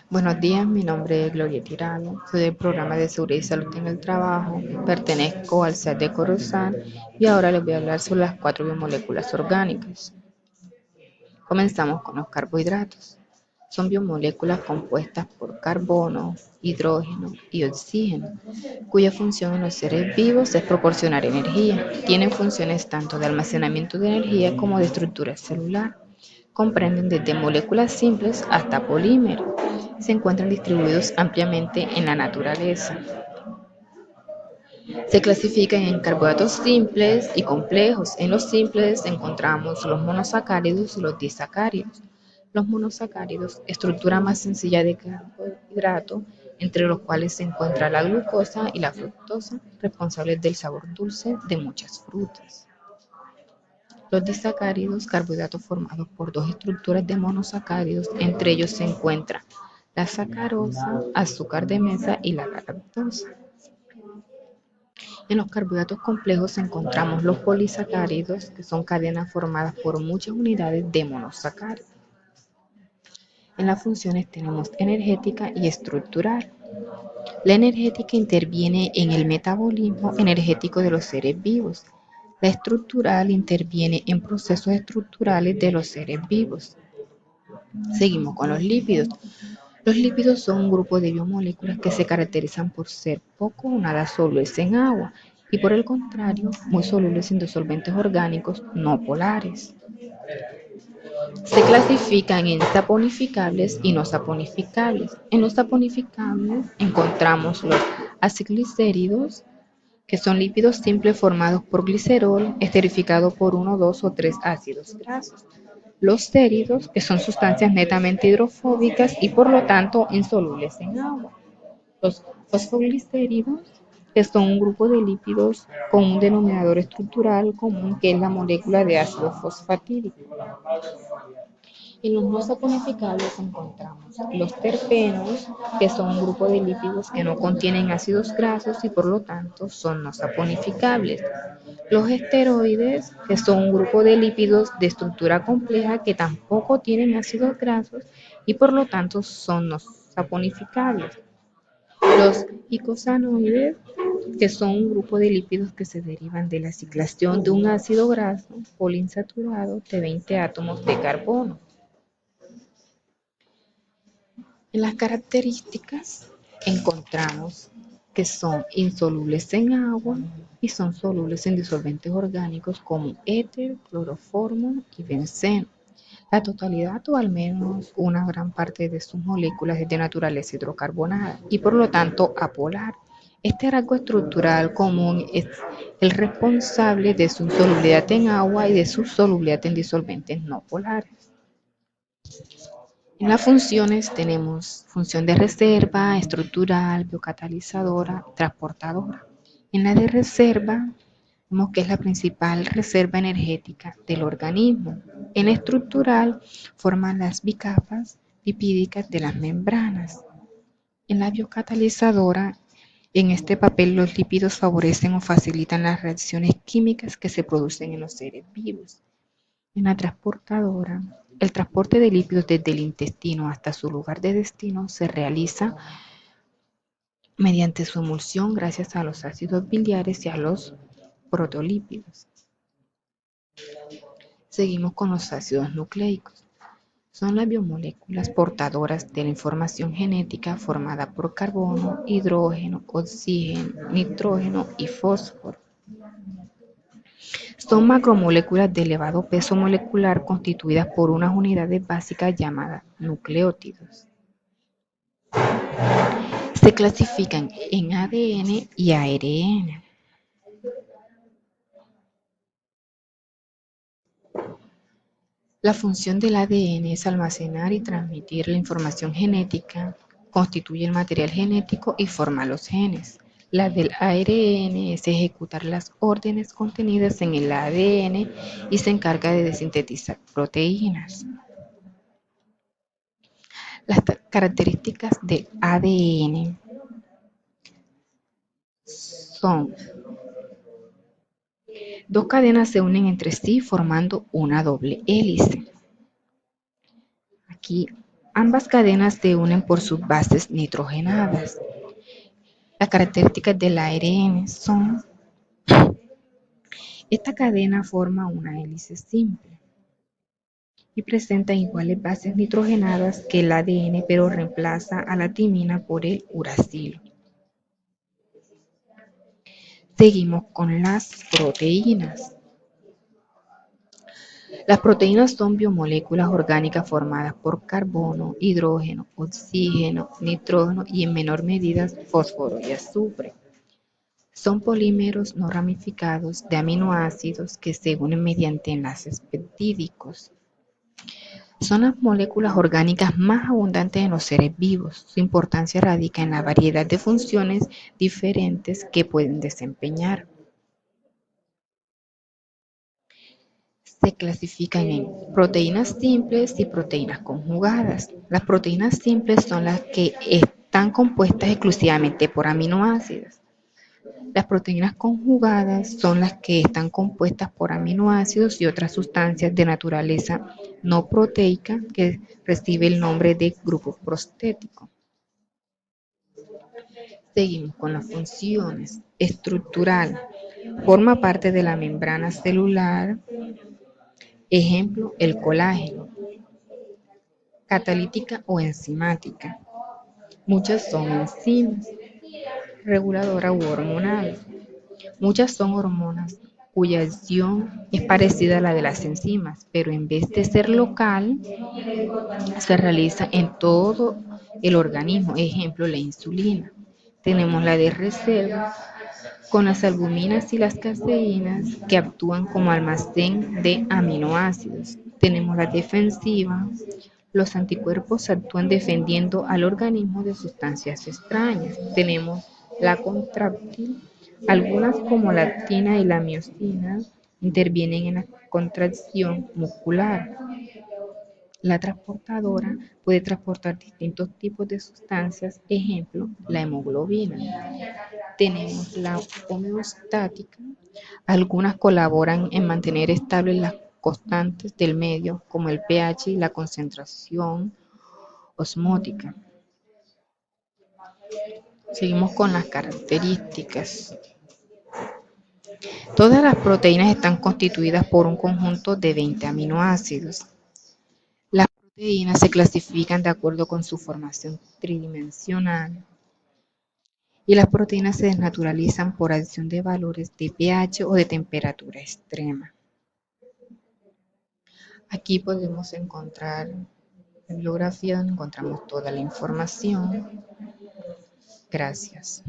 Buenos días, mi nombre es Gloria Tirado, soy del programa de Seguridad y Salud en el Trabajo, pertenezco al SEAT de Corozal y ahora les voy a hablar sobre las cuatro biomoléculas orgánicas. Comenzamos con los carbohidratos. Son biomoléculas compuestas por carbono, hidrógeno y oxígeno, cuya función en los seres vivos es proporcionar energía. Tienen funciones tanto de almacenamiento de energía como de estructura celular. Comprenden desde moléculas simples hasta polímeros. Se encuentran distribuidos ampliamente en la naturaleza. Se clasifican en carbohidratos simples y complejos. En los simples encontramos los monosacáridos y los disacáridos. Los monosacáridos, estructura más sencilla de carbohidrato, entre los cuales se encuentra la glucosa y la fructosa, responsables del sabor dulce de muchas frutas. Los disacáridos, carbohidratos formados por dos estructuras de monosacáridos, entre ellos se encuentra la sacarosa, azúcar de mesa y la galactosa. En los carbohidratos complejos encontramos los polisacáridos, que son cadenas formadas por muchas unidades de monosacáridos. En las funciones tenemos energética y estructural. La energética interviene en el metabolismo energético de los seres vivos. La estructural interviene en procesos estructurales de los seres vivos. Seguimos con los lípidos. Los lípidos son un grupo de biomoléculas que se caracterizan por ser poco o nada solubles en agua y por el contrario, muy solubles en disolventes orgánicos no polares. Se clasifican en saponificables y no saponificables. En los saponificables encontramos los aciglicéridos, que son lípidos simples formados por glicerol esterificado por uno, dos o tres ácidos grasos. Los séridos, que son sustancias netamente hidrofóbicas y por lo tanto insolubles en agua. Los fosfoglicéridos, que son un grupo de lípidos con un denominador estructural común que es la molécula de ácido fosfatídico. En los no saponificables encontramos los terpenos, que son un grupo de lípidos que no contienen ácidos grasos y por lo tanto son no saponificables. Los esteroides, que son un grupo de lípidos de estructura compleja que tampoco tienen ácidos grasos y por lo tanto son no saponificables. Los icosanoides, que son un grupo de lípidos que se derivan de la ciclación de un ácido graso poliinsaturado de 20 átomos de carbono. En las características encontramos que son insolubles en agua y son solubles en disolventes orgánicos como éter, cloroformo y benceno. La totalidad o al menos una gran parte de sus moléculas es de naturaleza hidrocarbonada y por lo tanto apolar. Este rasgo estructural común es el responsable de su insolubilidad en agua y de su solubilidad en disolventes no polares. En las funciones tenemos función de reserva, estructural, biocatalizadora, transportadora. En la de reserva, vemos que es la principal reserva energética del organismo. En la estructural, forman las bicapas lipídicas de las membranas. En la biocatalizadora, en este papel los lípidos favorecen o facilitan las reacciones químicas que se producen en los seres vivos. En la transportadora, el transporte de lípidos desde el intestino hasta su lugar de destino se realiza mediante su emulsión gracias a los ácidos biliares y a los proteolípidos. Seguimos con los ácidos nucleicos. Son las biomoléculas portadoras de la información genética formada por carbono, hidrógeno, oxígeno, nitrógeno y fósforo. Son macromoléculas de elevado peso molecular constituidas por unas unidades básicas llamadas nucleótidos. Se clasifican en ADN y ARN. La función del ADN es almacenar y transmitir la información genética, constituye el material genético y forma los genes. La del ARN es ejecutar las órdenes contenidas en el ADN y se encarga de sintetizar proteínas. Las características del ADN son: dos cadenas se unen entre sí formando una doble hélice. Aquí Ambas cadenas se unen por sus bases nitrogenadas. Las características del ARN son: esta cadena forma una hélice simple y presenta iguales bases nitrogenadas que el ADN, pero reemplaza a la timina por el uracilo. Seguimos con las proteínas. Las proteínas son biomoléculas orgánicas formadas por carbono, hidrógeno, oxígeno, nitrógeno y en menor medida fósforo y azufre. Son polímeros no ramificados de aminoácidos que se unen mediante enlaces peptídicos. Son las moléculas orgánicas más abundantes en los seres vivos. Su importancia radica en la variedad de funciones diferentes que pueden desempeñar. Se clasifican en proteínas simples y proteínas conjugadas. Las proteínas simples son las que están compuestas exclusivamente por aminoácidos. Las proteínas conjugadas son las que están compuestas por aminoácidos y otras sustancias de naturaleza no proteica que recibe el nombre de grupo prostético. Seguimos con las funciones. Estructural. Forma parte de la membrana celular. Ejemplo, el colágeno. Catalítica o enzimática. Muchas son enzimas. Reguladora u hormonal. Muchas son hormonas cuya acción es parecida a la de las enzimas, pero en vez de ser local, se realiza en todo el organismo. Ejemplo, la insulina. Tenemos la de reserva con las albuminas y las caseínas que actúan como almacén de aminoácidos. Tenemos la defensiva. Los anticuerpos actúan defendiendo al organismo de sustancias extrañas. Tenemos la contráctil. Algunas como la actina y la miosina intervienen en la contracción muscular. La transportadora puede transportar distintos tipos de sustancias, ejemplo, la hemoglobina. Tenemos la homeostática. Algunas colaboran en mantener estables las constantes del medio, como el pH y la concentración osmótica. Seguimos con las características. Todas las proteínas están constituidas por un conjunto de 20 aminoácidos. Las proteínas se clasifican de acuerdo con su formación tridimensional y las proteínas se desnaturalizan por acción de valores de pH o de temperatura extrema. Aquí podemos encontrar la bibliografía donde encontramos toda la información. Gracias.